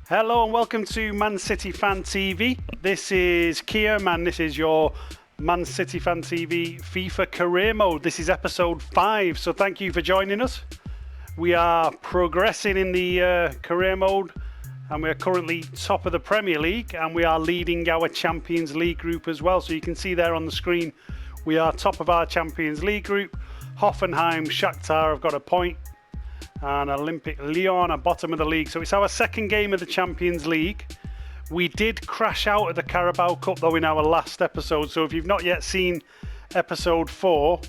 Hello and welcome to Man City Fan TV. This is Kiam and this is your Man City Fan TV FIFA career mode. This is episode 5, so thank you for joining us. We are progressing in the career mode and we are currently top of the Premier League and we are leading our Champions League group as well. So you can see there on the screen, we are top of our Champions League group. Hoffenheim, Shakhtar have got a point. And Olympic Lyon are bottom of the league. So it's our second game of the Champions League. We did crash out of the Carabao Cup though in our last episode. So if you've not yet seen episode 4,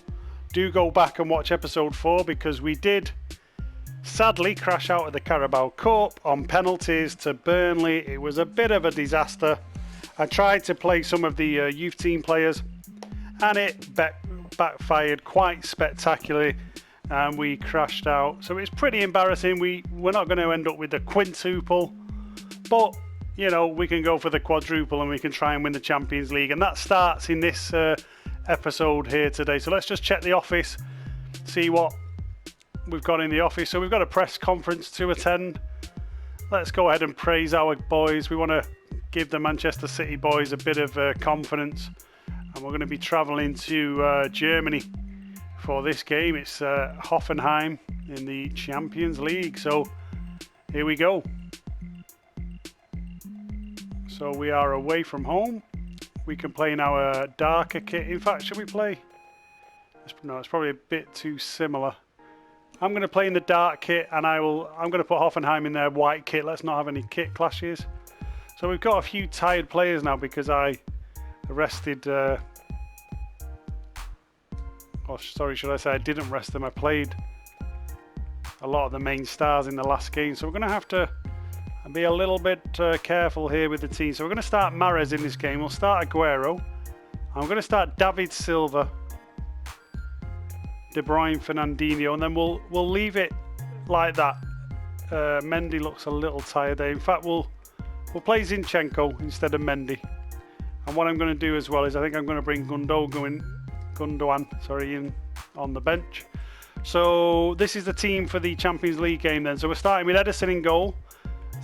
do go back and watch episode 4 because we did sadly crash out of the Carabao Cup on penalties to Burnley. It was a bit of a disaster. I tried to play some of the youth team players and it backfired quite spectacularly. And we crashed out, so it's pretty embarrassing. We're not going to end up with the quintuple, but you know, we can go for the quadruple and we can try and win the Champions League, and that starts in this episode here today. So let's just check the office, see what we've got in the office. So we've got a press conference to attend. Let's go ahead and praise our boys. We want to give the Manchester City boys a bit of confidence, and we're going to be travelling to Germany for this game. It's Hoffenheim in the Champions League. So here we go. So we are away from home. We can play in our darker kit. In fact, should we play? No, it's probably a bit too similar. I'm going to play in the dark kit and I'm going to put Hoffenheim in their white kit. Let's not have any kit clashes. So we've got a few tired players now because I arrested sorry, should I say I didn't rest them. I played a lot of the main stars in the last game. So we're going to have to be a little bit careful here with the team. So we're going to start Mahrez in this game. We'll start Aguero. I'm going to start David Silva, De Bruyne, Fernandinho, and then we'll leave it like that. Mendy looks a little tired there. In fact, we'll play Zinchenko instead of Mendy. And what I'm going to do as well is I think I'm going to bring Gundogan in on the bench. So this is the team for the Champions League game then. So we're starting with Ederson in goal,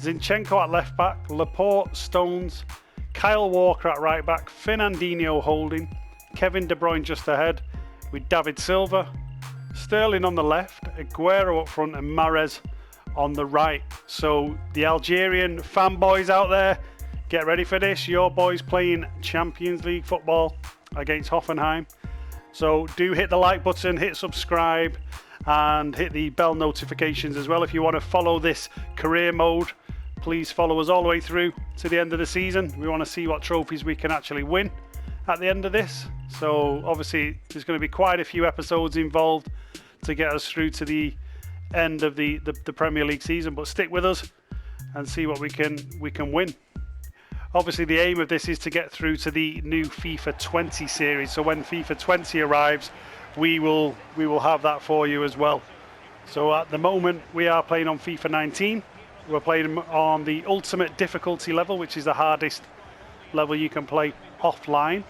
Zinchenko at left back, Laporte, Stones, Kyle Walker at right back, Fernandinho holding, Kevin De Bruyne just ahead with David Silva, Sterling on the left, Aguero up front and Mahrez on the right. So the Algerian fanboys out there, get ready for this. Your boys playing Champions League football against Hoffenheim. So do hit the like button, hit subscribe and hit the bell notifications as well. If you want to follow this career mode, please follow us all the way through to the end of the season. We want to see what trophies we can actually win at the end of this. So obviously there's going to be quite a few episodes involved to get us through to the end of the Premier League season, but stick with us and see what we can win. Obviously, the aim of this is to get through to the new FIFA 20 series. So when FIFA 20 arrives, we will have that for you as well. So at the moment, we are playing on FIFA 19. We're playing on the ultimate difficulty level, which is the hardest level you can play offline.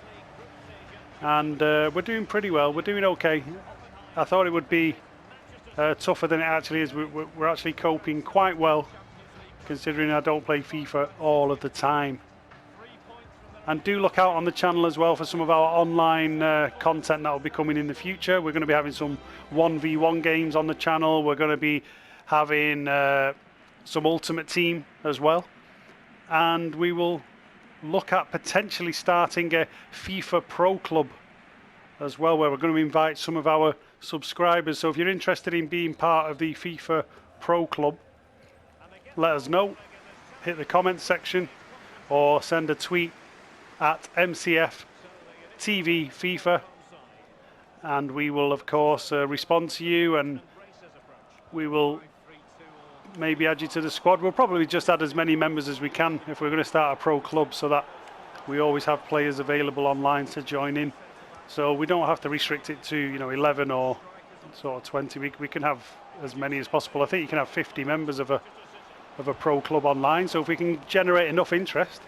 And we're doing pretty well. We're doing okay. I thought it would be tougher than it actually is. We're actually coping quite well, considering I don't play FIFA all of the time. And do look out on the channel as well for some of our online content that will be coming in the future. We're going to be having some 1v1 games on the channel. We're going to be having some Ultimate Team as well. And we will look at potentially starting a FIFA Pro Club as well, where we're going to invite some of our subscribers. So if you're interested in being part of the FIFA Pro Club, let us know. Hit the comments section or send a tweet at MCF TV FIFA, and we will of course respond to you, and we will maybe add you to the squad. We'll probably just add as many members as we can if we're going to start a pro club, so that we always have players available online to join in. So we don't have to restrict it to 11 or sort of 20. We can have as many as possible. I think you can have 50 members of a pro club online. So if we can generate enough interest,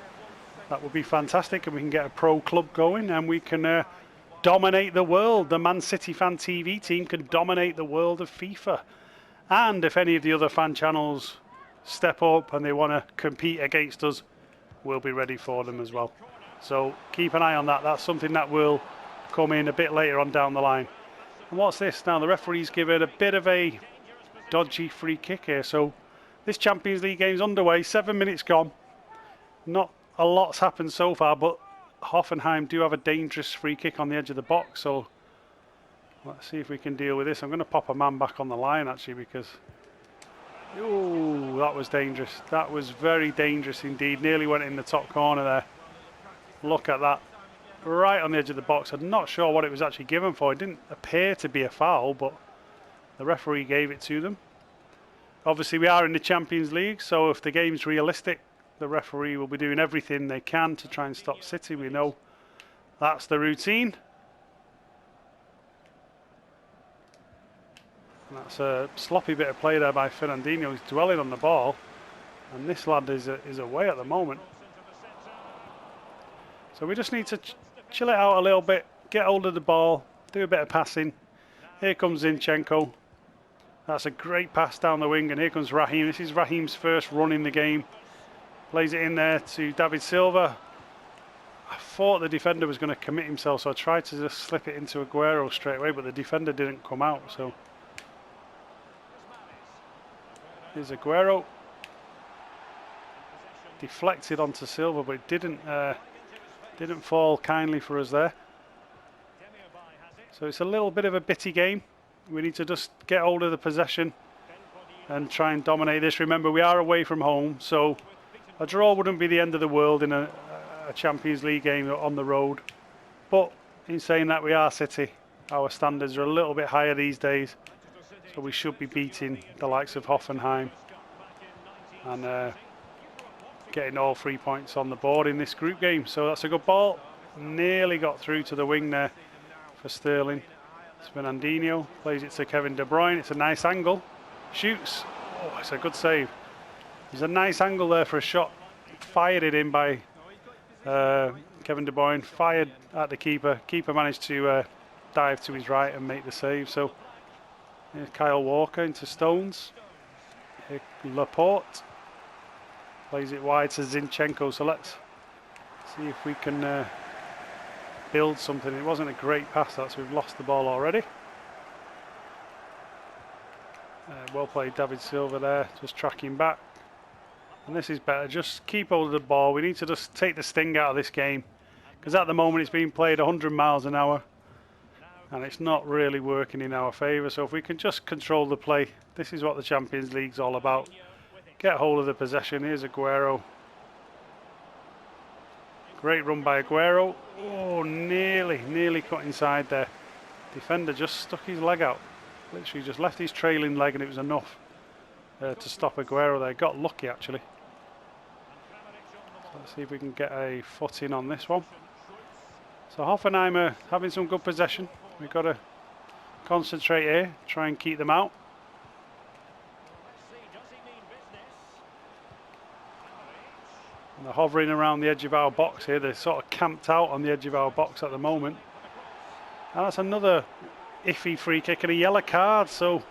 that would be fantastic, and we can get a pro club going, and we can dominate the world. The Man City Fan TV team can dominate the world of FIFA. And if any of the other fan channels step up and they want to compete against us, we'll be ready for them as well. So keep an eye on that. That's something that will come in a bit later on down the line. And what's this now? The referee's given a bit of a dodgy free kick here. So this Champions League game's underway. 7 minutes gone. Not a lot's happened so far, but Hoffenheim do have a dangerous free kick on the edge of the box. So let's see if we can deal with this. I'm going to pop a man back on the line actually, because ooh, that was dangerous. That was very dangerous indeed. Nearly went in the top corner there. Look at that. Right on the edge of the box. I'm not sure what it was actually given for. It didn't appear to be a foul, but the referee gave it to them. Obviously, we are in the Champions League, so if the game's realistic, the referee will be doing everything they can to try and stop City. We know that's the routine. And that's a sloppy bit of play there by Fernandinho. He's dwelling on the ball, and this lad is away at the moment. So we just need to chill it out a little bit, get hold of the ball, do a bit of passing. Here comes Zinchenko. That's a great pass down the wing, and here comes Raheem. This is Raheem's first run in the game. Plays it in there to David Silva. I thought the defender was going to commit himself, so I tried to just slip it into Aguero straight away, but the defender didn't come out. So here's Aguero. Deflected onto Silva, but it didn't fall kindly for us there. So it's a little bit of a bitty game. We need to just get hold of the possession and try and dominate this. Remember, we are away from home, so a draw wouldn't be the end of the world in a Champions League game on the road. But in saying that, we are City. Our standards are a little bit higher these days, so we should be beating the likes of Hoffenheim and getting all 3 points on the board in this group game. So that's a good ball. Nearly got through to the wing there for Sterling. It's Fernandinho, plays it to Kevin De Bruyne. It's a nice angle. Shoots. Oh, it's a good save. There's a nice angle there for a shot. Fired it in by Kevin De Bruyne. Fired at the keeper. Keeper managed to dive to his right and make the save. So here's Kyle Walker into Stones. Here, Laporte. Plays it wide to Zinchenko, so let's see if we can build something. It wasn't a great pass, so we've lost the ball already. Well played David Silva there, just tracking back. And this is better, just keep hold of the ball. We need to just take the sting out of this game, because at the moment it's being played 100 miles an hour and it's not really working in our favour. So if we can just control the play, this is what the Champions League's all about. Get hold of the possession. Here's Aguero. Great run by Aguero. Oh, nearly cut inside there. Defender just stuck his leg out. Literally just left his trailing leg and it was enough to stop Aguero there. Got lucky actually. So let's see if we can get a foot in on this one. So Hoffenheim are having some good possession. We've got to concentrate here, try and keep them out. They're hovering around the edge of our box here. They're sort of camped out on the edge of our box at the moment. And that's another iffy free kick and a yellow card. So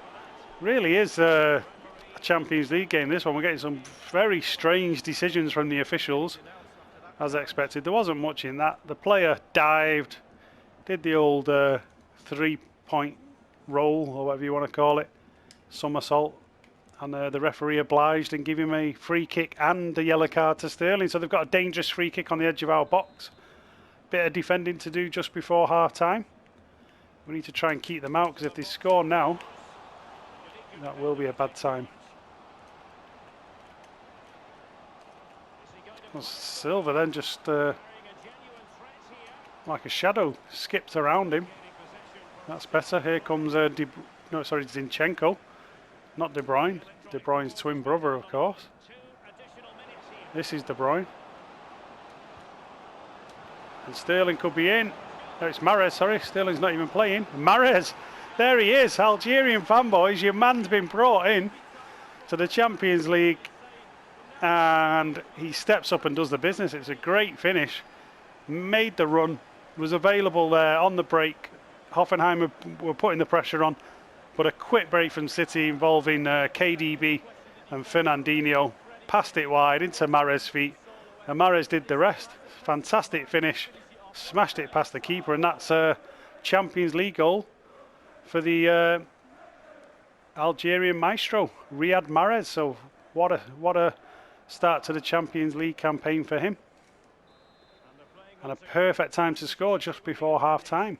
really is a Champions League game, this one. We're getting some very strange decisions from the officials, as expected. There wasn't much in that. The player dived, did the old 3-point roll, or whatever you want to call it, somersault. And the referee obliged and gave him a free kick and a yellow card to Sterling. So they've got a dangerous free kick on the edge of our box. Bit of defending to do just before half time. We need to try and keep them out, because if they score now, that will be a bad time. Well, Silva then just like a shadow skipped around him. That's better. Here comes Zinchenko. Not De Bruyne. De Bruyne's twin brother, of course. This is De Bruyne. And Sterling could be in. No, it's Mahrez, sorry. Sterling's not even playing. Mahrez! There he is, Algerian fanboys. Your man's been brought in to the Champions League. And he steps up and does the business. It's a great finish. Made the run. Was available there on the break. Hoffenheim were putting the pressure on. But a quick break from City involving KDB and Fernandinho passed it wide into Mahrez's feet, and Mahrez did the rest. Fantastic finish, smashed it past the keeper, and that's a Champions League goal for the Algerian maestro, Riyad Mahrez. So what a start to the Champions League campaign for him. And a perfect time to score just before half-time.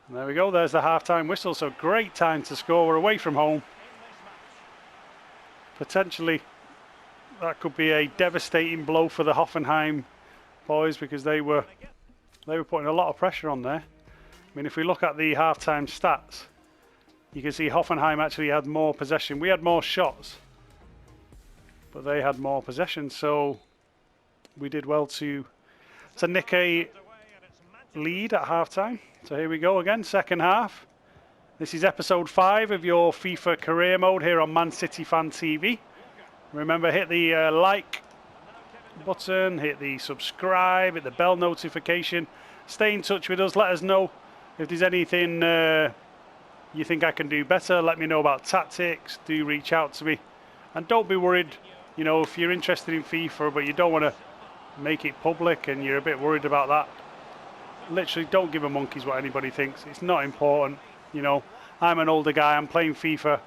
And there we go, there's the half-time whistle. So great time to score. We're away from home. Potentially that could be a devastating blow for the Hoffenheim boys, because they were putting a lot of pressure on there. I mean, if we look at the half-time stats, you can see Hoffenheim actually had more possession. We had more shots, but they had more possession. So we did well to nick a lead at half-time. So here we go again, second half. This is episode 5 of your FIFA career mode here on Man City Fan TV. Remember, hit the like button, hit the subscribe, hit the bell notification. Stay in touch with us. Let us know if there's anything you think I can do better. Let me know about tactics. Do reach out to me. And don't be worried, you know, if you're interested in FIFA but you don't want to make it public and you're a bit worried about that. Literally, don't give a monkey's what anybody thinks. It's not important. You know, I'm an older guy. I'm playing FIFA.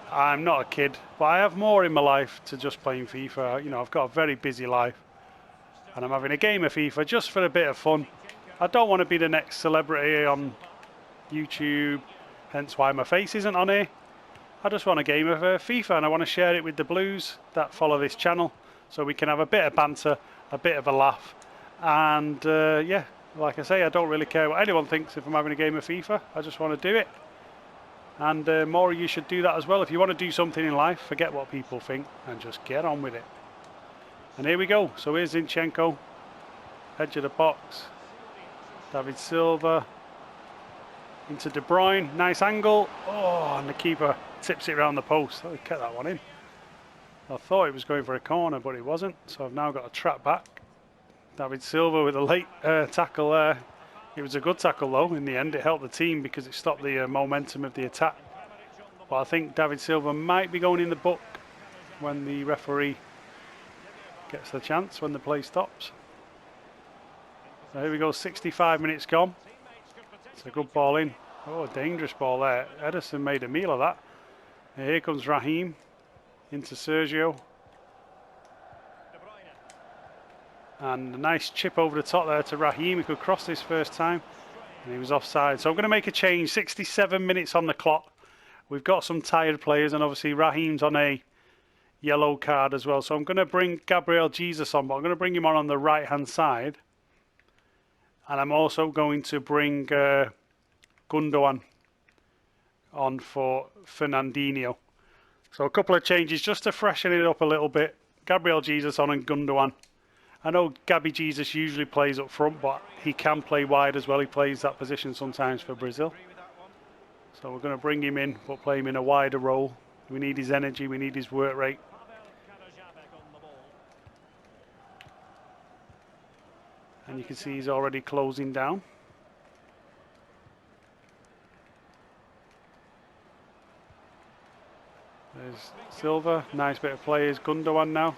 I'm not a kid, but I have more in my life to just playing FIFA. You know, I've got a very busy life, and I'm having a game of FIFA just for a bit of fun. I don't want to be the next celebrity on YouTube, hence why my face isn't on here. I just want a game of FIFA, and I want to share it with the Blues that follow this channel, so we can have a bit of banter, a bit of a laugh, and yeah, like I say, I don't really care what anyone thinks if I'm having a game of FIFA. I just want to do it. And more of you should do that as well. If you want to do something in life, forget what people think and just get on with it. And here we go. So here's Zinchenko, edge of the box. David Silva into De Bruyne, nice angle. Oh, and the keeper tips it around the post. Oh, he kept that one in. I thought he was going for a corner, but it wasn't. So I've now got a trap back. David Silva with a late tackle there. It was a good tackle though. In the end, it helped the team because it stopped the momentum of the attack. But I think David Silva might be going in the book when the referee gets the chance, when the play stops. So here we go, 65 minutes gone. It's a good ball in. Oh, dangerous ball there. Ederson made a meal of that. And here comes Raheem into Sergio. And a nice chip over the top there to Raheem. He could cross this first time, and he was offside. So I'm going to make a change. 67 minutes on the clock. We've got some tired players, and obviously Raheem's on a yellow card as well. So I'm going to bring Gabriel Jesus on, but I'm going to bring him on the right-hand side. And I'm also going to bring Gundogan on for Fernandinho. So a couple of changes just to freshen it up a little bit. Gabriel Jesus on and Gundogan. I know Gabby Jesus usually plays up front, but he can play wide as well. He plays that position sometimes for Brazil. So we're going to bring him in, but play him in a wider role. We need his energy, we need his work rate. And you can see he's already closing down. There's Silva, nice bit of play. Is Gundogan now.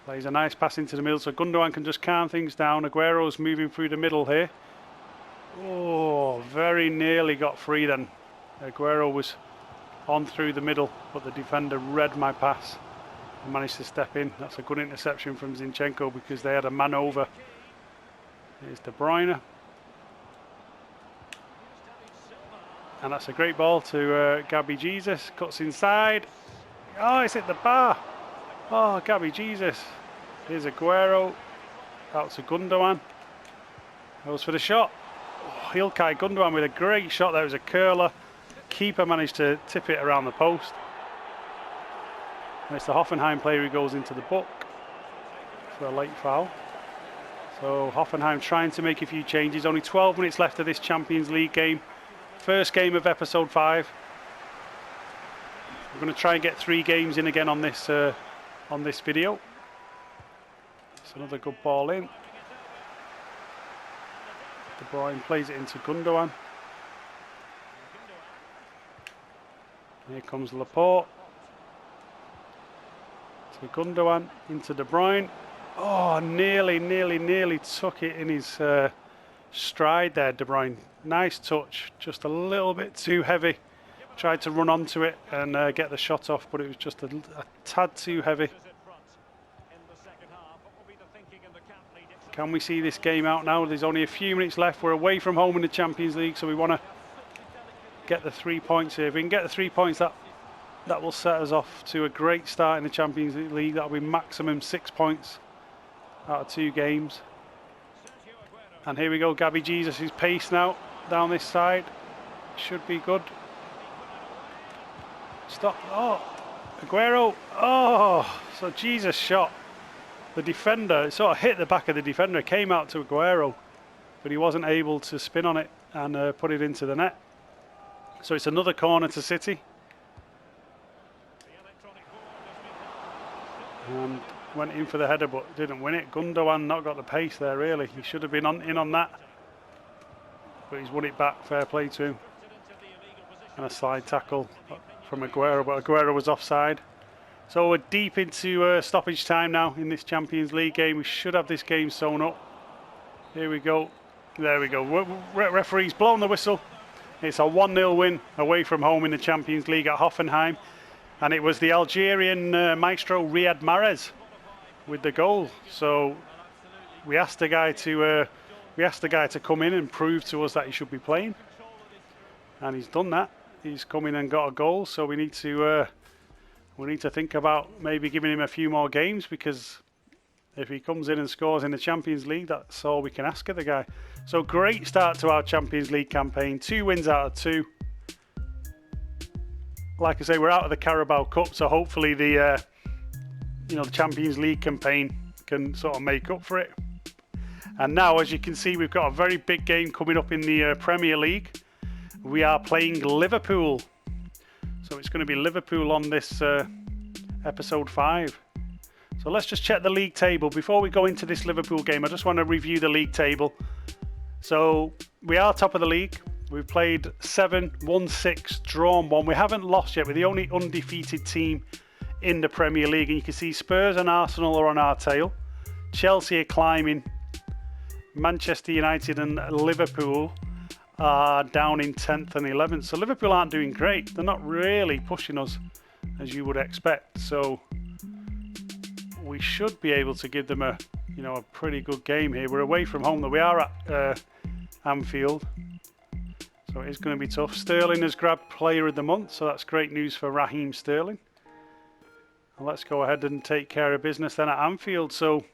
Plays a nice pass into the middle, so Gundogan can just calm things down. Aguero's moving through the middle here. Oh, very nearly got free then. Aguero was on through the middle, but the defender read my pass and managed to step in. That's a good interception from Zinchenko because they had a man over. Here's De Bruyne. And that's a great ball to Gabby Jesus. Cuts inside. Oh, it's hit the bar. Oh, Gabby Jesus. Here's Aguero. Out to Gundogan. Goes for the shot. Oh, Ilkay Gundogan with a great shot. There was a curler. Keeper managed to tip it around the post. And it's the Hoffenheim player who goes into the book for a late foul. So Hoffenheim trying to make a few changes. Only 12 minutes left of this Champions League game. First game of episode 5. We're going to try and get 3 games in again on this video. It's another good ball in. De Bruyne plays it into Gundogan. Here comes Laporte. To Gundogan, into De Bruyne. Oh, nearly took it in his stride there, De Bruyne. Nice touch, just a little bit too heavy. Tried to run onto it and get the shot off, but it was just a tad too heavy. Can we see this game out now? There's only a few minutes left. We're away from home in the Champions League, so we want to get the 3 points here. If we can get the 3 points, that will set us off to a great start in the Champions League. That'll be maximum 6 points out of 2 games. And here we go, Gabby Jesus' pace now down this side. Should be good. Stop. Oh, Aguero. Oh, so Jesus shot. The defender, it sort of hit the back of the defender, came out to Aguero, but he wasn't able to spin on it and put it into the net. So it's another corner to City. And went in for the header but didn't win it. Gundogan not got the pace there really. He should have been in on that. But he's won it back, fair play to him. And a slide tackle from Aguero, but Aguero was offside. So we're deep into stoppage time now in this Champions League game. We should have this game sewn up. Here we go. There we go. Referee's blown the whistle. It's a 1-0 win away from home in the Champions League at Hoffenheim. And it was the Algerian maestro Riyad Mahrez with the goal. So we asked the guy to come in and prove to us that he should be playing, and he's done that. He's come in and got a goal. So we need to think about maybe giving him a few more games, because if he comes in and scores in the Champions League, that's all we can ask of the guy. So great start to our Champions League campaign. 2 wins out of 2. Like I say, we're out of the Carabao Cup, so hopefully the Champions League campaign can sort of make up for it. And now, as you can see, we've got a very big game coming up in the Premier League. We are playing Liverpool. So it's going to be Liverpool on this episode 5. So let's just check the league table. Before we go into this Liverpool game, I just want to review the league table. So we are top of the league. We've played 7, won 6, drawn 1. We haven't lost yet. We're the only undefeated team in the Premier League. And you can see Spurs and Arsenal are on our tail. Chelsea are climbing. Manchester United and Liverpool are down in 10th and 11th. So Liverpool aren't doing great. They're not really pushing us as you would expect. So we should be able to give them a pretty good game here. We're away from home though. We are at Anfield. So it is going to be tough. Sterling has grabbed Player of the Month, so that's great news for Raheem Sterling. And let's go ahead and take care of business then at Anfield. So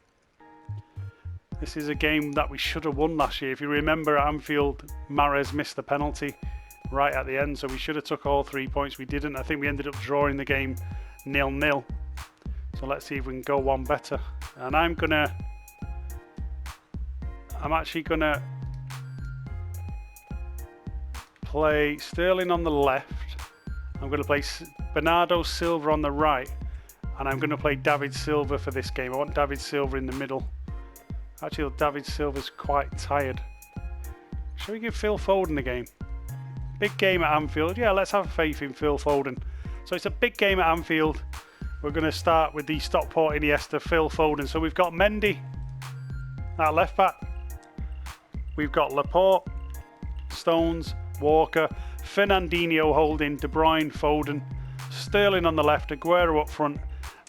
this is a game that we should have won last year. If you remember, at Anfield, Mahrez missed the penalty right at the end, so we should have took all 3 points. We didn't. I think we ended up drawing the game 0-0. So let's see if we can go one better. And I'm actually gonna play Sterling on the left. I'm going to play Bernardo Silva on the right, and I'm going to play David Silva for this game. I want David Silva in the middle. Actually, David Silva's quite tired. Shall we give Phil Foden a game? Big game at Anfield. Yeah, let's have faith in Phil Foden. So it's a big game at Anfield. We're going to start with the Stockport Iniesta, Phil Foden. So we've got Mendy at left back. We've got Laporte, Stones, Walker, Fernandinho holding, De Bruyne, Foden, Sterling on the left, Aguero up front,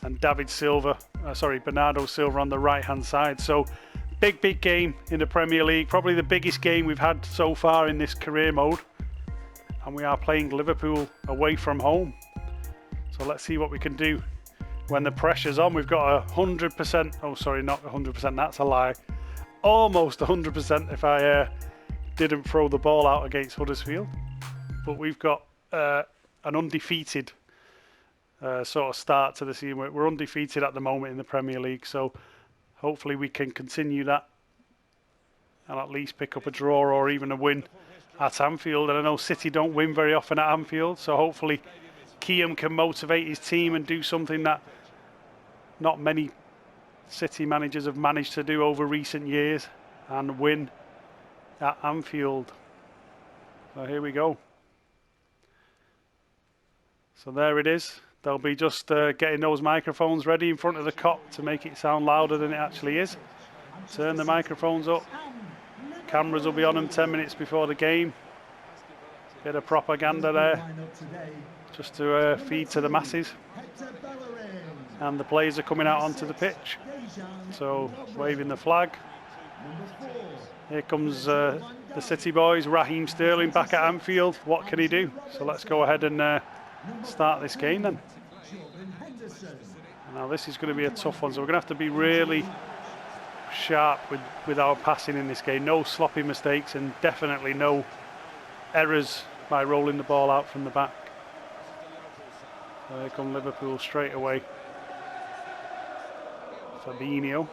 and Bernardo Silva on the right hand side. So big game in the Premier League, probably the biggest game we've had so far in this career mode, and we are playing Liverpool away from home. So let's see what we can do when the pressure's on. We've got 100%, oh sorry, not 100%, that's a lie, almost 100% if I didn't throw the ball out against Huddersfield. But we've got an undefeated sort of start to the season. We're undefeated at the moment in the Premier League, so hopefully we can continue that and at least pick up a draw or even a win at Anfield. And I know City don't win very often at Anfield, so hopefully Kiam can motivate his team and do something that not many City managers have managed to do over recent years, and win at Anfield. So here we go. So there it is. They'll be just getting those microphones ready in front of the cop to make it sound louder than it actually is. Turn the microphones up. Cameras will be on them 10 minutes before the game. Bit of propaganda there, just to feed to the masses. And the players are coming out onto the pitch. So waving the flag. Here comes the City boys, Raheem Sterling back at Anfield. What can he do? So let's go ahead and start this game then. Now this is going to be a tough one, so we're going to have to be really sharp with our passing in this game. No sloppy mistakes and definitely no errors by rolling the ball out from the back. So here come Liverpool straight away. Fabinho.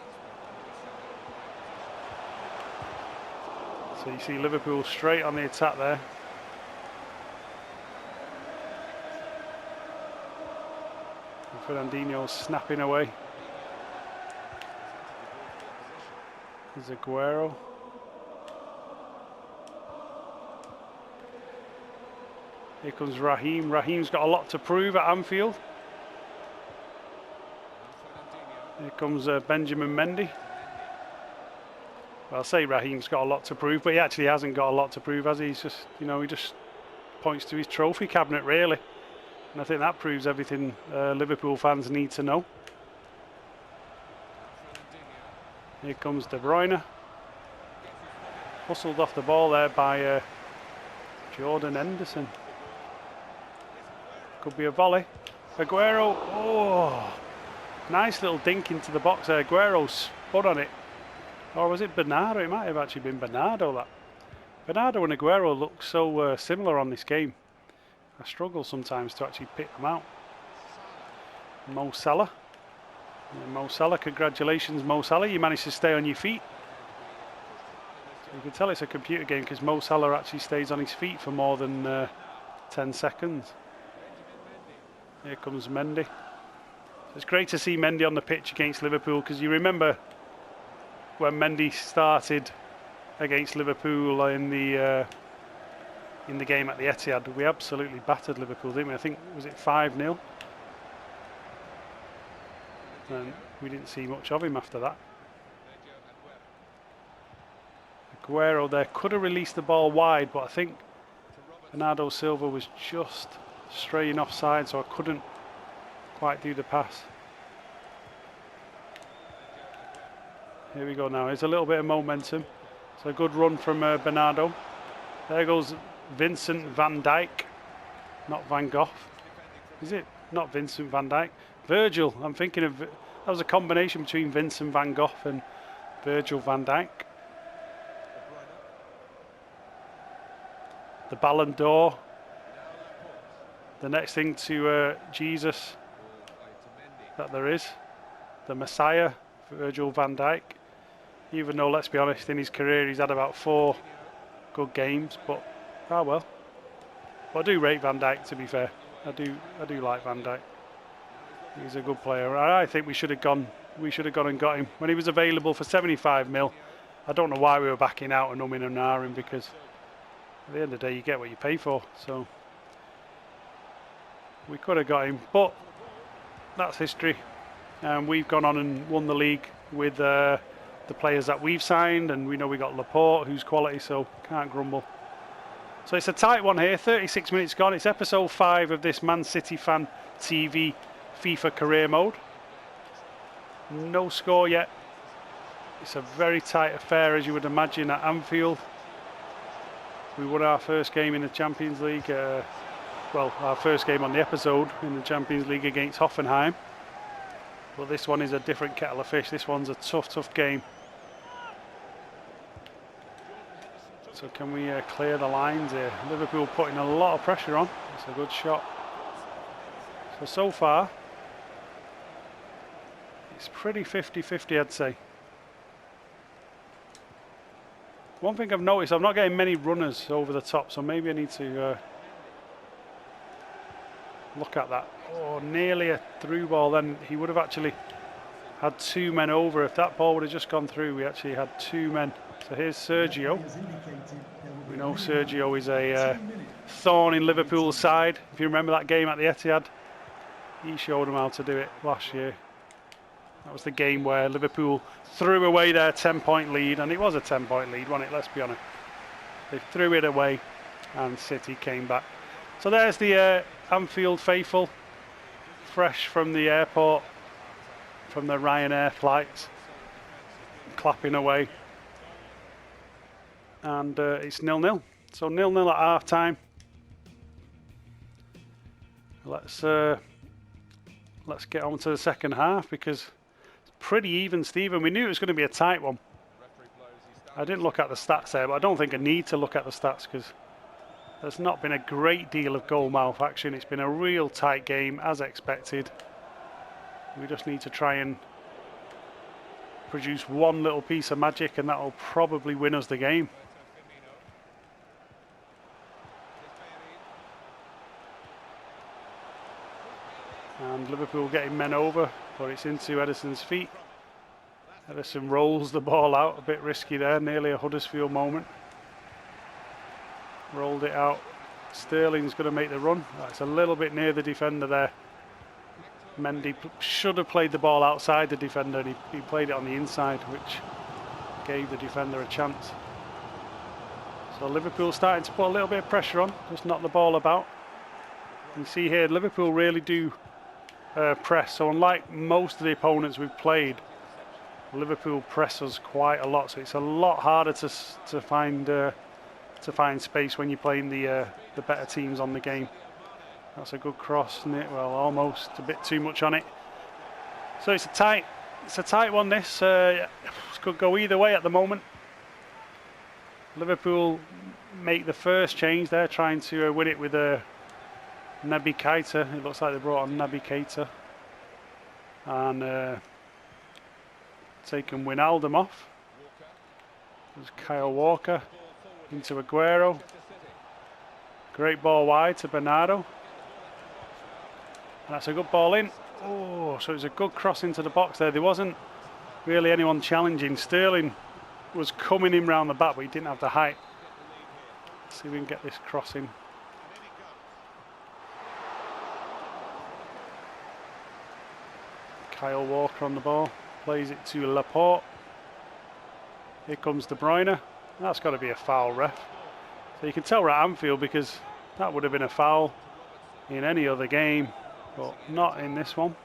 So you see Liverpool straight on the attack there. Fernandinho snapping away. There's Aguero. Here comes Raheem. Raheem's got a lot to prove at Anfield. Here comes Benjamin Mendy. Well, I'll say Raheem's got a lot to prove, but he actually hasn't got a lot to prove, has he? He's just, you know, he just points to his trophy cabinet, really. And I think that proves everything Liverpool fans need to know. Here comes De Bruyne. Hustled off the ball there by Jordan Henderson. Could be a volley. Aguero. Oh, nice little dink into the box there. Aguero spun on it. Or was it Bernardo? It might have actually been Bernardo. That Bernardo and Aguero look so similar on this game. I struggle sometimes to actually pick them out. Mo Salah. Yeah, Mo Salah, congratulations Mo Salah, you managed to stay on your feet. So you can tell it's a computer game because Mo Salah actually stays on his feet for more than 10 seconds. Here comes Mendy. So it's great to see Mendy on the pitch against Liverpool, because you remember when Mendy started against Liverpool in the game at the Etihad, we absolutely battered Liverpool, didn't we? I think, was it 5-0? And we didn't see much of him after that. Aguero there could have released the ball wide, but I think Bernardo Silva was just straying offside, so I couldn't quite do the pass. Here we go now. There's a little bit of momentum. It's a good run from Bernardo. There goes Vincent van Dijk, not Van Gogh. Is it? Not Vincent van Dijk. Virgil. I'm thinking of, that was a combination between Vincent van Gogh and Virgil van Dijk. The Ballon d'Or. The next thing to Jesus that there is. The Messiah, Virgil van Dijk. Even though, let's be honest, in his career he's had about 4 good games, but ah well. But I do rate Van Dijk, to be fair. I do like Van Dijk. He's a good player. I think we should have gone and got him when he was available for 75 mil. I don't know why we were backing out and umming and ahhing, because at the end of the day you get what you pay for. So we could have got him, but that's history. And we've gone on and won the league with the players that we've signed, and we know we got Laporte, who's quality, so can't grumble. So it's a tight one here. 36 minutes gone. It's episode 5 of this Man City Fan TV FIFA career mode. No score yet. It's a very tight affair, as you would imagine, at Anfield. We won our first game in the Champions League. Well, our first game on the episode in the Champions League against Hoffenheim. But this one is a different kettle of fish. This one's a tough game. So can we clear the lines here? Liverpool putting a lot of pressure on. It's a good shot. So far, it's pretty 50-50, I'd say. One thing I've noticed, I'm not getting many runners over the top, so maybe I need to look at that. Oh, nearly a through ball. Then he would have actually had 2 men over. If that ball would have just gone through, we actually had 2 men. So here's Sergio. We know Sergio is a thorn in Liverpool's side. If you remember that game at the Etihad, he showed them how to do it last year. That was the game where Liverpool threw away their 10-point lead, and it was a 10-point lead, wasn't it? Let's be honest. They threw it away, and City came back. So there's the Anfield faithful, fresh from the airport, from the Ryanair flights, clapping away. And it's 0-0. So 0-0 at half time. Let's get on to the second half, because it's pretty even, Stephen. We knew it was going to be a tight one. I didn't look at the stats there, but I don't think I need to look at the stats, because there's not been a great deal of goal mouth action. It's been a real tight game, as expected. We just need to try and produce one little piece of magic, and that will probably win us the game. And Liverpool getting men over, but it's into Ederson's feet. Ederson rolls the ball out, a bit risky there, nearly a Huddersfield moment. Rolled it out. Sterling's going to make the run. That's a little bit near the defender there. Mendy should have played the ball outside the defender, and he played it on the inside, which gave the defender a chance. So Liverpool starting to put a little bit of pressure on, just knock the ball about. You see here, Liverpool really do press. So unlike most of the opponents we've played, Liverpool press us quite a lot. So it's a lot harder to find space when you're playing the better teams on the game. That's a good cross, isn't it? Well, almost a bit too much on it. So it's a tight one. This could go either way at the moment. Liverpool make the first change. They're trying to win it with a Naby Keita. It looks like they brought on Naby Keita and taken Wijnaldum off. There's Kyle Walker into Aguero. Great ball wide to Bernardo. And that's a good ball in. Oh, so it was a good cross into the box there. There wasn't really anyone challenging. Sterling was coming in round the back, but he didn't have the height. Let's see if we can get this cross in. Kyle Walker on the ball, plays it to Laporte. Here comes De Bruyne. That's got to be a foul, ref. So you can tell we're at Anfield, because that would have been a foul in any other game, but not in this one.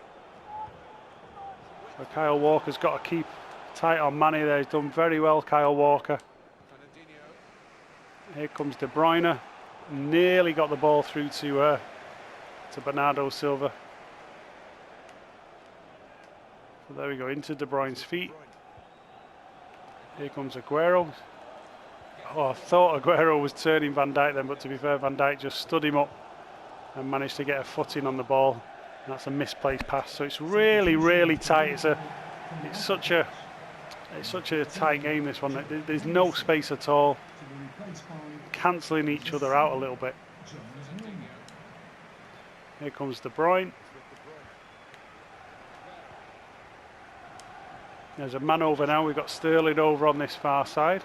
So Kyle Walker's got to keep tight on Manny there. He's done very well, Kyle Walker. Here comes De Bruyne. Nearly got the ball through to Bernardo Silva. So there we go, into De Bruyne's feet. Here comes Aguero. Oh, I thought Aguero was turning Van Dijk then, but to be fair, Van Dijk just stood him up and managed to get a footing on the ball. And that's a misplaced pass. So it's really, really tight. It's such a tight game, this one. There's no space at all. Cancelling each other out a little bit. Here comes De Bruyne. There's a man over now. We've got Sterling over on this far side.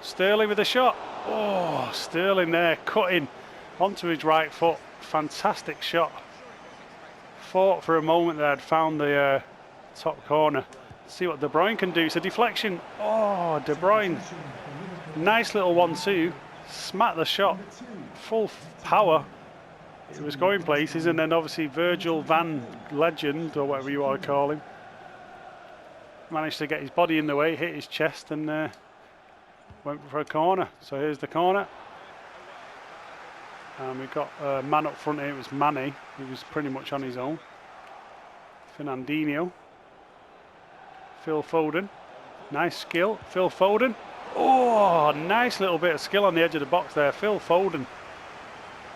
Sterling with a shot. Oh, Sterling there, cutting onto his right foot. Fantastic shot. Thought for a moment that I'd found the top corner. Let's see what De Bruyne can do. It's a deflection. Oh, De Bruyne. Nice little 1-2. Smacked the shot. Full power. It was going places, and then obviously Virgil van Legend, or whatever you want to call him, managed to get his body in the way, hit his chest, and went for a corner. So here's the corner. And we've got a man up front here. It was Mane, who was pretty much on his own. Fernandinho. Phil Foden. Nice skill. Phil Foden. Oh, nice little bit of skill on the edge of the box there. Phil Foden.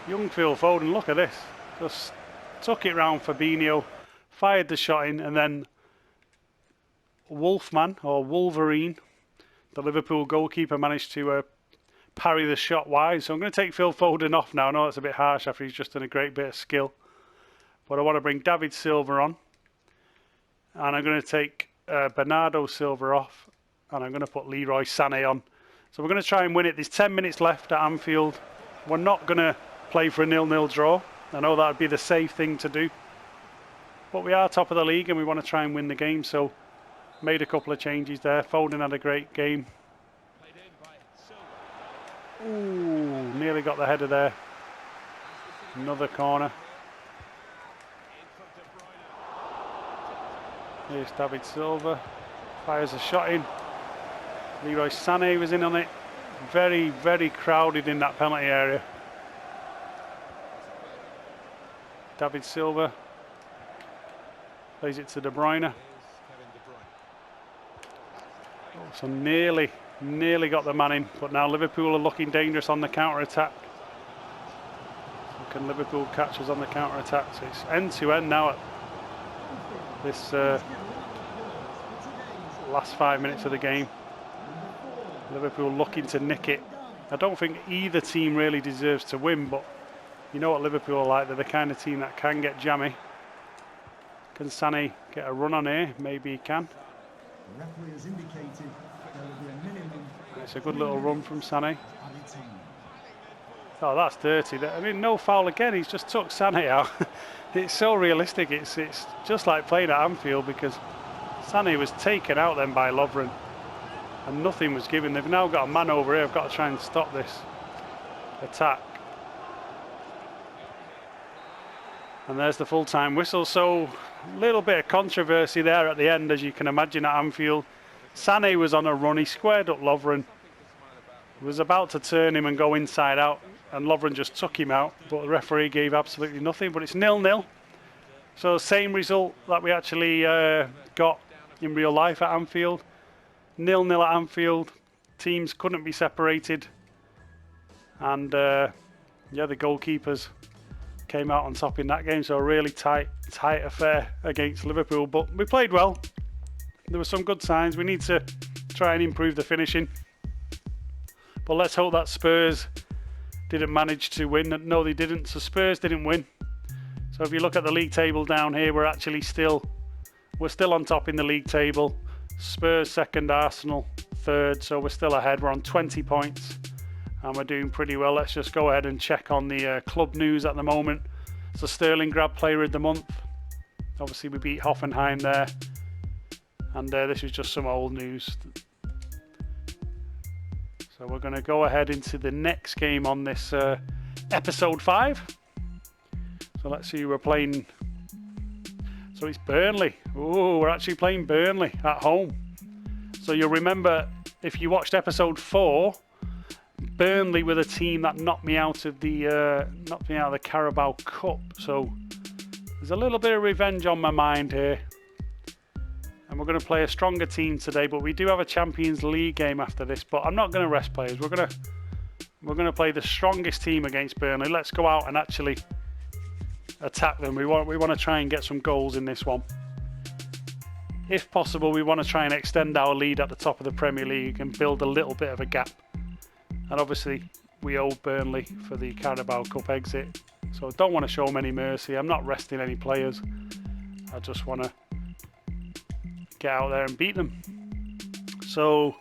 Young Phil Foden, look at this. Just took it round Fabinho, fired the shot in, and then Wolfman, or Wolverine, the Liverpool goalkeeper, managed to parry the shot wide. So I'm going to take Phil Foden off now. I know that's a bit harsh after he's just done a great bit of skill. But I want to bring David Silva on. And I'm going to take Bernardo Silva off. and I'm going to put Leroy Sané on. So we're going to try and win it. There's 10 minutes left at Anfield. We're not going to play for a 0-0 draw. I know that would be the safe thing to do. But we are top of the league and we want to try and win the game. So made a couple of changes there. Foden had a great game. Ooh, nearly got the header there. Another corner. Here's David Silva. Fires a shot in. Leroy Sané was in on it. Very, very crowded in that penalty area. David Silva plays it to De Bruyne. Oh, so nearly got the man in, but now Liverpool are looking dangerous on the counter-attack. So can Liverpool catch us on the counter-attack? So it's end-to-end now at this last 5 minutes of the game. Liverpool looking to nick it. I don't think either team really deserves to win, but you know what Liverpool are like. They're the kind of team that can get jammy. Can Sané get a run on here? Maybe he can. It's a good little run from Sané. Oh, that's dirty. I mean, no foul again. He's just took Sané out. It's so realistic. It's just like playing at Anfield, because Sané was taken out then by Lovren and nothing was given. They've now got a man over here. I've got to try and stop this attack. And there's the full-time whistle. So a little bit of controversy there at the end, as you can imagine, at Anfield. Sané was on a run. He squared up Lovren. He was about to turn him and go inside out, and Lovren just took him out. But the referee gave absolutely nothing. But it's 0-0. So same result that we actually got in real life at Anfield. 0-0 at Anfield. Teams couldn't be separated. And yeah, the goalkeepers came out on top in that game. So a really tight affair against Liverpool. But we played well. There were some good signs. We need to try and improve the finishing. But let's hope that Spurs didn't manage to win. No, they didn't. So Spurs didn't win. So if you look at the league table down here, we're still on top in the league table. Spurs second, Arsenal third. So we're still ahead. We're on 20 points. And we're doing pretty well. Let's just go ahead and check on the club news at the moment. So Sterling grabbed Player of the Month. Obviously we beat Hoffenheim there. And this is just some old news. So we're going to go ahead into the next game on this episode 5. So let's see who we're playing. So it's Burnley. Oh, we're actually playing Burnley at home. So you'll remember, if you watched episode 4, Burnley were the team that knocked me out of the Carabao Cup. So there's a little bit of revenge on my mind here. And we're going to play a stronger team today, but we do have a Champions League game after this. But I'm not going to rest players. We're going to play the strongest team against Burnley. Let's go out and actually attack them. We want to try and get some goals in this one. If possible, we want to try and extend our lead at the top of the Premier League and build a little bit of a gap. And obviously, we owe Burnley for the Carabao Cup exit. So I don't want to show them any mercy. I'm not resting any players. I just want to get out there and beat them. So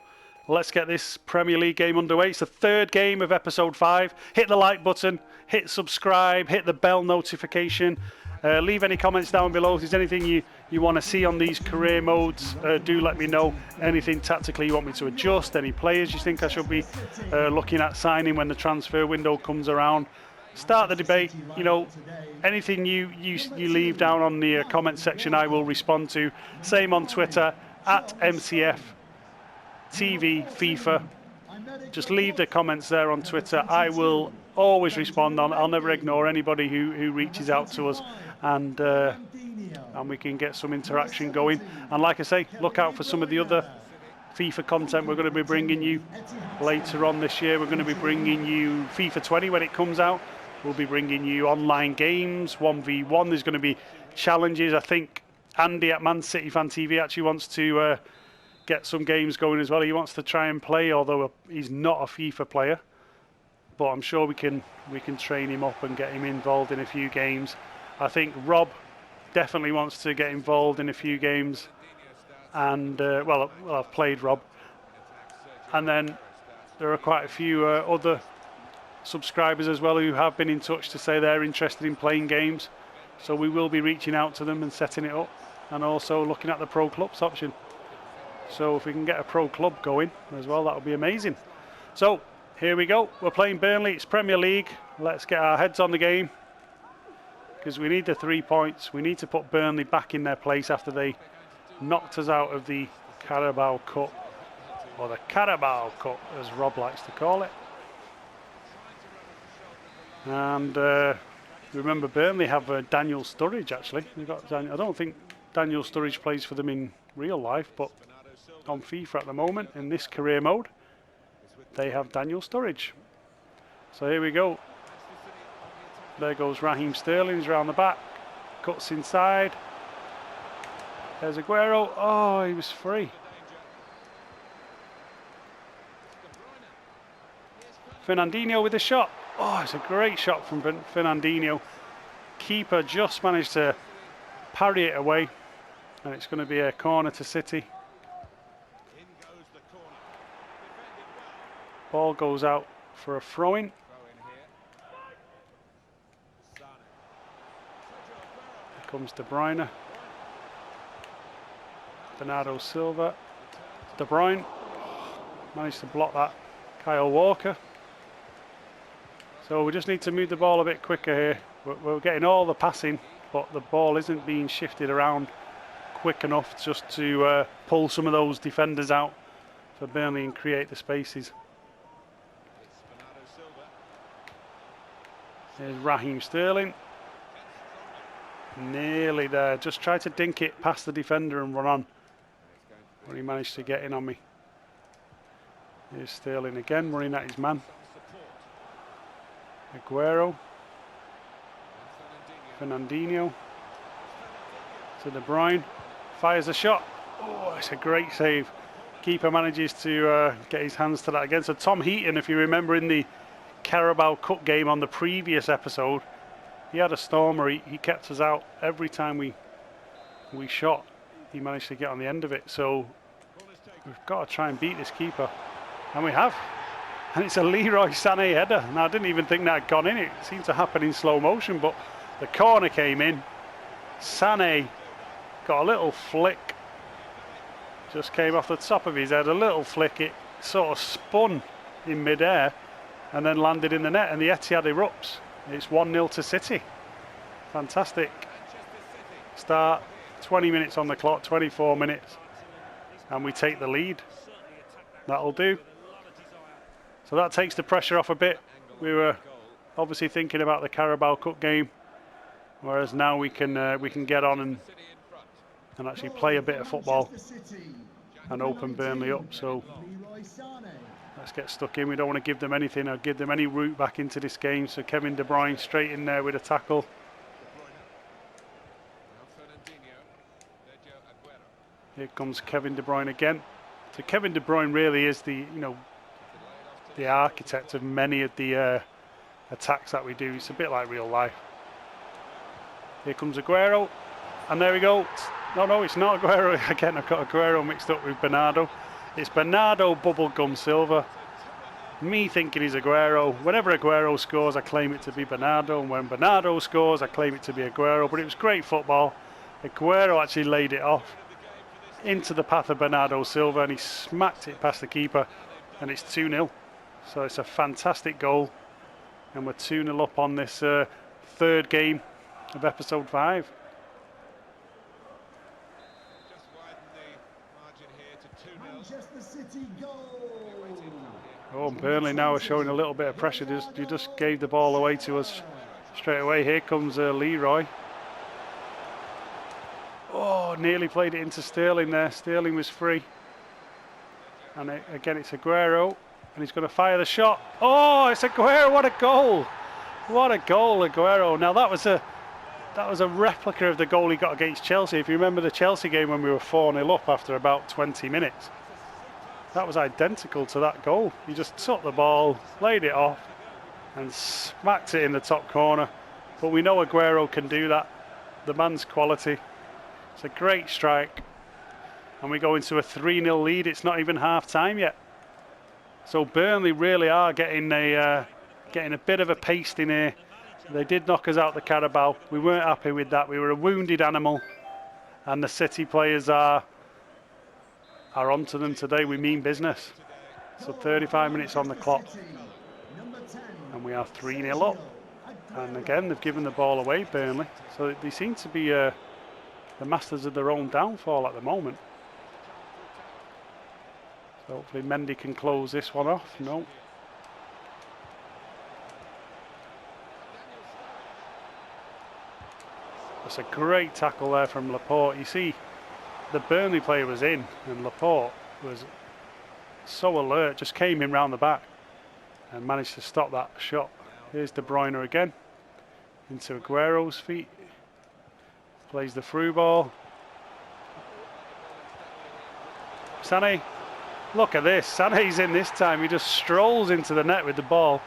let's get this Premier League game underway. It's the third game of episode 5. Hit the like button, hit subscribe, hit the bell notification. Leave any comments down below. If there's anything you want to see on these career modes, do let me know. Anything tactically you want me to adjust, any players you think I should be looking at signing when the transfer window comes around. Start the debate. You know, anything you leave down on the comment section, I will respond to. Same on Twitter, @MCF TV FIFA. Just leave the comments there on Twitter. I will always respond. I'll never ignore anybody who reaches out to us, and we can get some interaction going. And like I say, look out for some of the other FIFA content we're going to be bringing you later on this year. We're going to be bringing you FIFA 20 when it comes out. We'll be bringing you online games, 1v1. There's going to be challenges. I think Andy at Man City Fan TV actually wants to get some games going as well. He wants to try and play, although he's not a FIFA player. But I'm sure we can train him up and get him involved in a few games. I think Rob definitely wants to get involved in a few games. And, well, I've played Rob. And then there are quite a few other subscribers as well who have been in touch to say they're interested in playing games. So we will be reaching out to them and setting it up, and also looking at the pro clubs option. So if we can get a pro club going as well, that would be amazing. So here we go. We're playing Burnley. It's Premier League. Let's get our heads on the game, because we need the 3 points. We need to put Burnley back in their place after they knocked us out of the Carabao Cup, or the Carabao Cup as Rob likes to call it. And remember, Burnley have Daniel Sturridge actually. They've got I don't think Daniel Sturridge plays for them in real life, but on FIFA at the moment, in this career mode, they have Daniel Sturridge. So here we go. There goes Raheem Sterling, he's round the back, cuts inside. There's Aguero. Oh, he was free. Fernandinho with a shot. Oh, it's a great shot from Fernandinho. Keeper just managed to parry it away, and it's going to be a corner to City. Ball goes out for a throw-in. Here comes De Bruyne. Bernardo Silva. De Bruyne managed to block that. Kyle Walker. So we just need to move the ball a bit quicker here. We're getting all the passing, but the ball isn't being shifted around quick enough just to pull some of those defenders out for Burnley and create the spaces. There's Raheem Sterling. Nearly there. Just tried to dink it past the defender and run on, but he managed to get in on me. Here's Sterling again, running at his man. Aguero. Fernandinho. To De Bruyne. Fires a shot. Oh, it's a great save. Keeper manages to get his hands to that again. So Tom Heaton, if you remember in the Carabao Cup game on the previous episode, he had a stormer. He kept us out every time we shot. He managed to get on the end of it. So we've got to try and beat this keeper, and we have. And it's a Leroy Sané header. Now I didn't even think that had gone in. It seemed to happen in slow motion, but the corner came in. Sané got a little flick. Just came off the top of his head. A little flick. It sort of spun in midair and then landed in the net, and the Etihad erupts. It's 1-0 to City. Fantastic start. 20 minutes on the clock, 24 minutes, and we take the lead. That'll do. So that takes the pressure off a bit. We were obviously thinking about the Carabao Cup game, whereas now we can get on and actually play a bit of football and open Burnley up. So let's get stuck in. We don't want to give them anything or give them any route back into this game. So Kevin De Bruyne straight in there with a tackle. Here comes Kevin De Bruyne again. So Kevin De Bruyne really is the the architect of many of the attacks that we do. It's a bit like real life. Here comes Aguero, and there we go. No, it's not Aguero again. I've got Aguero mixed up with Bernardo. It's Bernardo Bubblegum Silva. Me thinking he's Aguero. Whenever Aguero scores, I claim it to be Bernardo, and when Bernardo scores, I claim it to be Aguero. But it was great football. Aguero actually laid it off into the path of Bernardo Silva, and he smacked it past the keeper, and it's 2-0. So it's a fantastic goal, and we're 2-0 up on this third game of episode 5. Oh, Burnley now are showing a little bit of pressure. You just gave the ball away to us straight away. Here comes Leroy. Oh, nearly played it into Sterling there. Sterling was free. And again, it's Aguero. And he's going to fire the shot. Oh, it's Aguero. What a goal. What a goal, Aguero. Now, that was a replica of the goal he got against Chelsea. If you remember the Chelsea game when we were 4-0 up after about 20 minutes. That was identical to that goal. He just took the ball, laid it off, and smacked it in the top corner. But we know Aguero can do that. The man's quality. It's a great strike. And we go into a 3-0 lead. It's not even half time yet. So Burnley really are getting a bit of a pasting here. They did knock us out the Carabao. We weren't happy with that. We were a wounded animal, and the City players are onto them today. We mean business. So 35 minutes on the clock, and we are 3-0 up. And again, they've given the ball away, Burnley. So they seem to be the masters of their own downfall at the moment. So hopefully Mendy can close this one off. No. That's a great tackle there from Laporte. You see, the Burnley player was in, and Laporte was so alert, just came in round the back and managed to stop that shot. Here's De Bruyne again, into Aguero's feet. Plays the through ball. Sané, look at this. Sané's in this time. He just strolls into the net with the ball.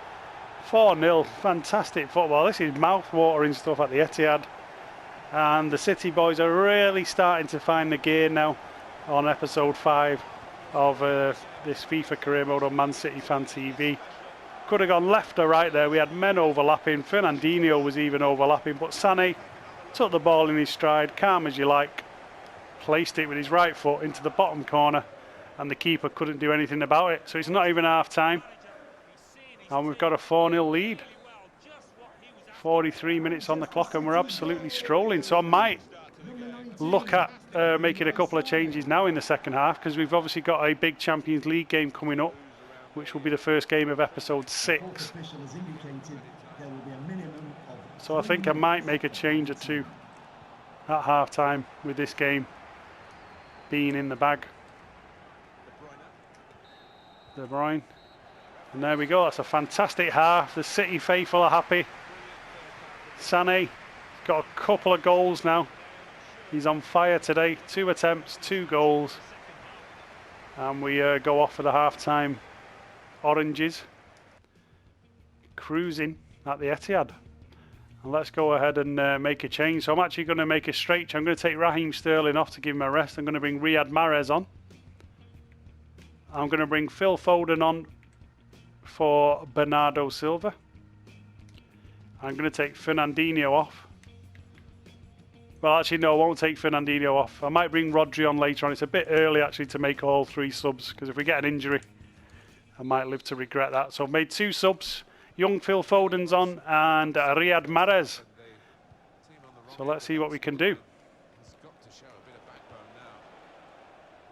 4-0, fantastic football. This is mouth-watering stuff at the Etihad. And the City boys are really starting to find the gear now on episode 5 of this FIFA career mode on Man City Fan TV. Could have gone left or right there. We had men overlapping. Fernandinho was even overlapping, but Sané took the ball in his stride, calm as you like, placed it with his right foot into the bottom corner, and the keeper couldn't do anything about it. So it's not even half time, and we've got a 4-0 lead. 43 minutes on the clock, and we're absolutely strolling. So I might look at making a couple of changes now in the second half, because we've obviously got a big Champions League game coming up, which will be the first game of episode 6. So I think I might make a change or two at half time with this game being in the bag. De Bruyne, and there we go. That's a fantastic half. The City faithful are happy. Sané got a couple of goals now. He's on fire today. 2 attempts, 2 goals. And we go off for the half-time oranges. Cruising at the Etihad. And let's go ahead and make a change. So I'm actually going to make a straight. I'm going to take Raheem Sterling off to give him a rest. I'm going to bring Riyad Mahrez on. I'm going to bring Phil Foden on for Bernardo Silva. I'm going to take Fernandinho off. Well, actually, no, I won't take Fernandinho off. I might bring Rodri on later on. It's a bit early, actually, to make all 3 subs, because if we get an injury, I might live to regret that. So I've made 2 subs. Young Phil Foden's on, and Riyad Mahrez. So let's see what we can do.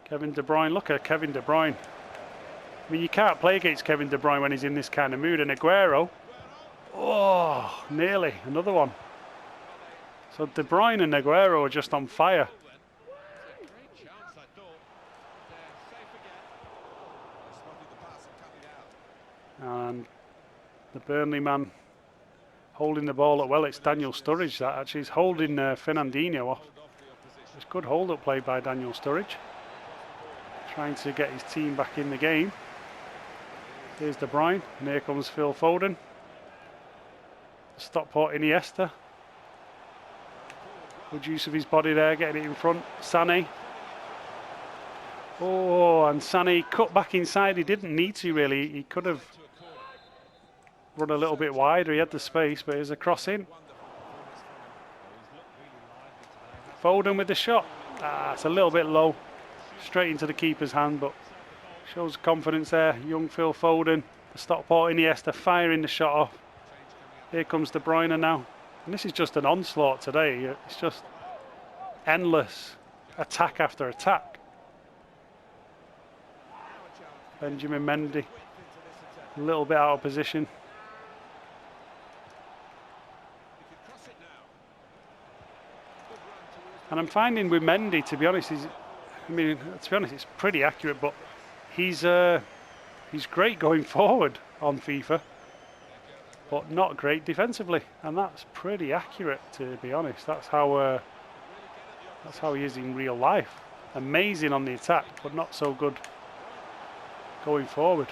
Kevin De Bruyne. Look at Kevin De Bruyne. I mean, you can't play against Kevin De Bruyne when he's in this kind of mood. And Aguero. Oh, nearly. Another one. So De Bruyne and Aguero are just on fire. And the Burnley man holding the ball up well. It's Daniel Sturridge that actually is holding Fernandinho off. It's good hold-up play by Daniel Sturridge. Trying to get his team back in the game. Here's De Bruyne, and here comes Phil Foden. Stockport Iniesta. Good use of his body there, getting it in front. Sané. Oh, and Sané cut back inside. He didn't need to really. He could have run a little bit wider. He had the space, but here's a cross in. Foden with the shot. It's a little bit low. Straight into the keeper's hand, but shows confidence there. Young Phil Foden. The Stockport Iniesta firing the shot off. Here comes De Bruyne now. And this is just an onslaught today. It's just endless attack after attack. Benjamin Mendy, a little bit out of position. And I'm finding with Mendy, to be honest, it's pretty accurate, but he's great going forward on FIFA, but not great defensively, and that's pretty accurate, to be honest. That's how he is in real life. Amazing on the attack, but not so good going forward.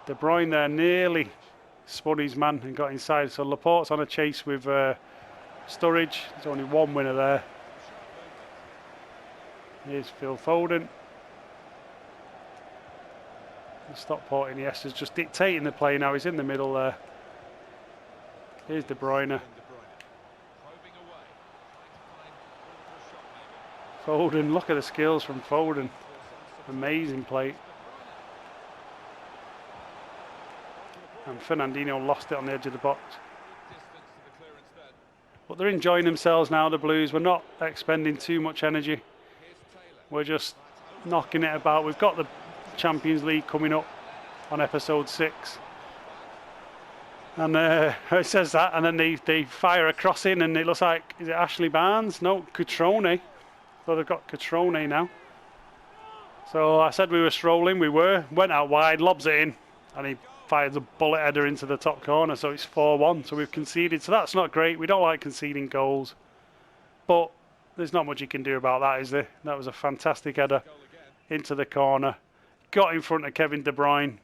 De Bruyne there nearly spun his man and got inside. So Laporte's on a chase with Sturridge. There's only one winner there. Here's Phil Foden. Stockport Iniesta's just dictating the play now. He's in the middle there. Here's De Bruyne. Foden, look at the skills from Foden. Amazing play. And Fernandinho lost it on the edge of the box. But they're enjoying themselves now, the Blues. We're not expending too much energy. We're just knocking it about. We've got the Champions League coming up on episode 6. And it says that, and then they fire a cross in, and it looks like, is it Ashley Barnes? No, Cutrone. So they've got Cutrone now. So I said we were strolling, we were. Went out wide, lobs it in, and he fires a bullet header into the top corner, so it's 4-1. So we've conceded, so that's not great. We don't like conceding goals. But there's not much you can do about that, is there? That was a fantastic header into the corner. Got in front of Kevin De Bruyne.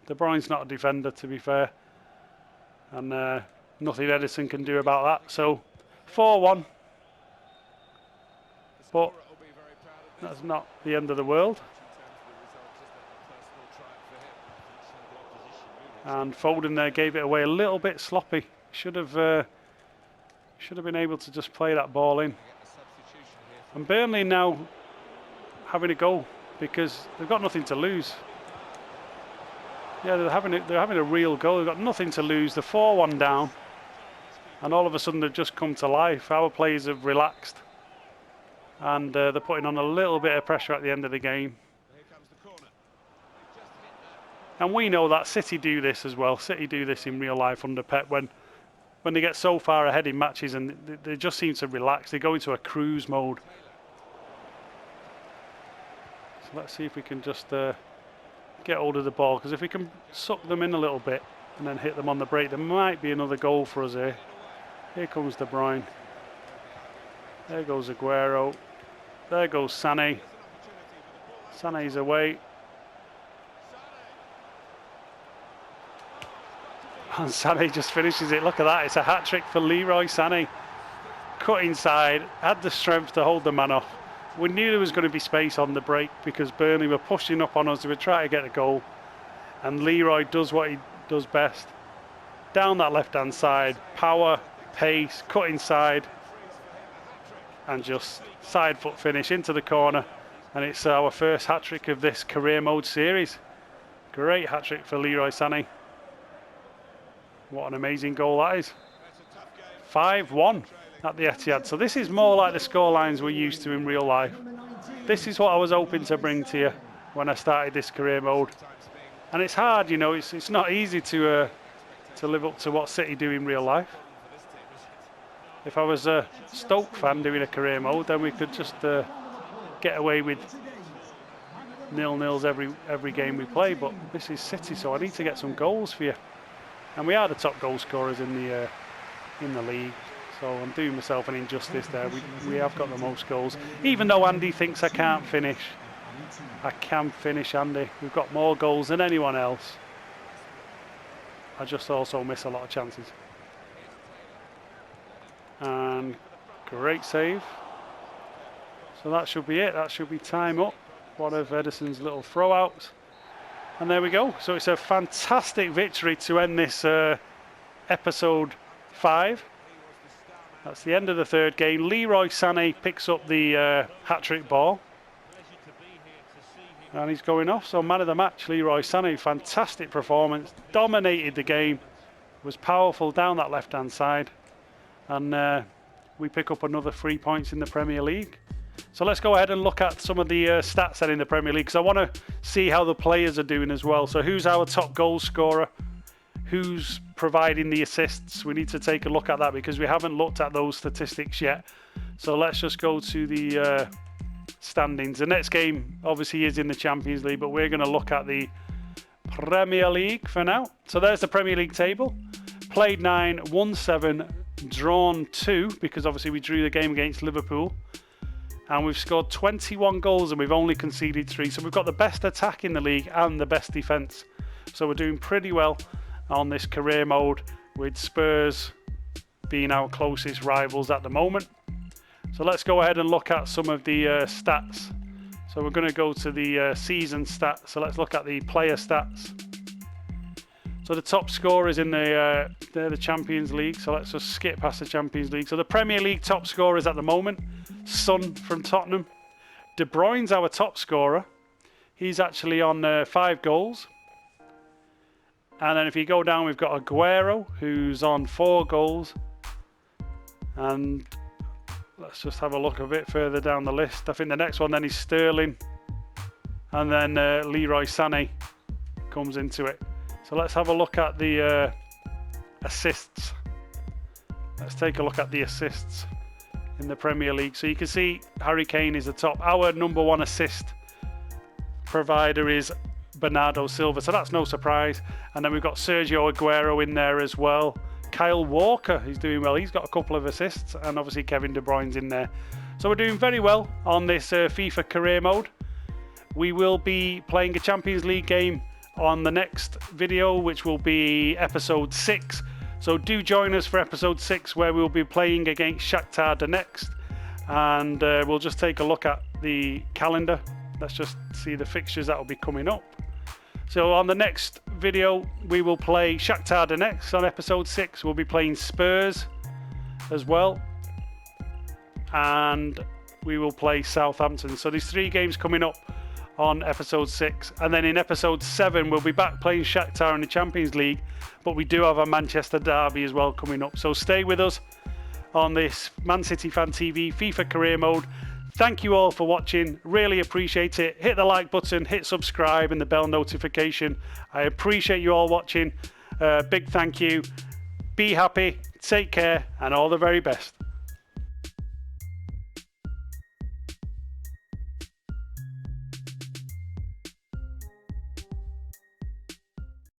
De Bruyne's not a defender, to be fair. And nothing Edison can do about that. So 4-1. But that's not the end of the world. And Foden there gave it away a little bit sloppy. Should have been able to just play that ball in. And Burnley now having a go because they've got nothing to lose. Yeah, they're having a real go. They've got nothing to lose. They're 4-1 down, and all of a sudden they've just come to life. Our players have relaxed, and they're putting on a little bit of pressure at the end of the game. And we know that City do this as well. City do this in real life under Pep when they get so far ahead in matches, and they just seem to relax. They go into a cruise mode. So let's see if we can just get hold of the ball, because if we can suck them in a little bit and then hit them on the break, there might be another goal for us here. Here comes De Bruyne. There goes Aguero. There goes Sané. Sané's away. And Sané just finishes it. Look at that. It's a hat-trick for Leroy Sané. Cut inside. Had the strength to hold the man off. We knew there was going to be space on the break because Burnley were pushing up on us. They were trying to get a goal. And Leroy does what he does best. Down that left-hand side. Power, pace, cut inside. And just side foot finish into the corner. And it's our first hat-trick of this career mode series. Great hat-trick for Leroy Sané. What an amazing goal that is. 5-1 at the Etihad. So this is more like the scorelines we're used to in real life. This is what I was hoping to bring to you when I started this career mode. And it's hard, you know, it's not easy to live up to what City do in real life. If I was a Stoke fan doing a career mode, then we could just get away with 0-0s every game we play. But this is City, so I need to get some goals for you. And we are the top goal scorers in the league, so I'm doing myself an injustice there. We have got the most goals, even though Andy thinks I can't finish. I can finish, Andy. We've got more goals than anyone else. I just also miss a lot of chances. And great save. So that should be it. That should be time up. One of Edison's little throw-outs. And there we go. So it's a fantastic victory to end this episode 5. That's the end of the third game. Leroy Sané picks up the hat-trick ball. And he's going off. So man of the match, Leroy Sané. Fantastic performance. Dominated the game. Was powerful down that left-hand side. And we pick up another 3 points in the Premier League. So let's go ahead and look at some of the stats then in the Premier League, because I want to see how the players are doing as well. So who's our top goal scorer? Who's providing the assists? We need to take a look at that because we haven't looked at those statistics yet. So let's just go to the standings. The next game obviously is in the Champions League, but we're going to look at the Premier League for now. So there's the Premier League table. Played 9, won 7, drawn 2, because obviously we drew the game against Liverpool. And we've scored 21 goals and we've only conceded 3. So we've got the best attack in the league and the best defence. So we're doing pretty well on this career mode, with Spurs being our closest rivals at the moment. So let's go ahead and look at some of the stats. So So we're going to go to the season stats. So let's look at the player stats. So the top scorers in the Champions League. So let's just skip past the Champions League. So the Premier League top scorers at the moment, Son from Tottenham. De Bruyne's our top scorer. He's actually on 5 goals. And then if you go down, we've got Aguero, who's on 4 goals. And let's just have a look a bit further down the list. I think the next one then is Sterling. And then Leroy Sané comes into it. So let's have a look at the assists. Let's take a look at the assists in the Premier League. So you can see Harry Kane is the top. Our number 1 assist provider is Bernardo Silva, so that's no surprise. And then we've got Sergio Aguero in there as well. Kyle Walker, he's doing well. He's got a couple of assists, and obviously Kevin De Bruyne's in there. So we're doing very well on this FIFA career mode. We will be playing a Champions League game on the next video, which will be episode 6. So do join us for episode 6, where we'll be playing against Shakhtar Donetsk, and we'll just take a look at the calendar. Let's just see the fixtures that will be coming up. So on the next video, we will play Shakhtar Donetsk. On episode 6, we'll be playing Spurs as well, and we will play Southampton. So there's 3 games coming up on episode 6, and then in episode 7 we'll be back playing Shakhtar in the Champions League, but we do have a Manchester derby as well coming up. So stay with us on this Man City Fan TV FIFA career mode. Thank you all for watching, really appreciate it. Hit the like button, hit subscribe and the bell notification. I appreciate you all watching. Big thank you. Be happy, take care, and all the very best.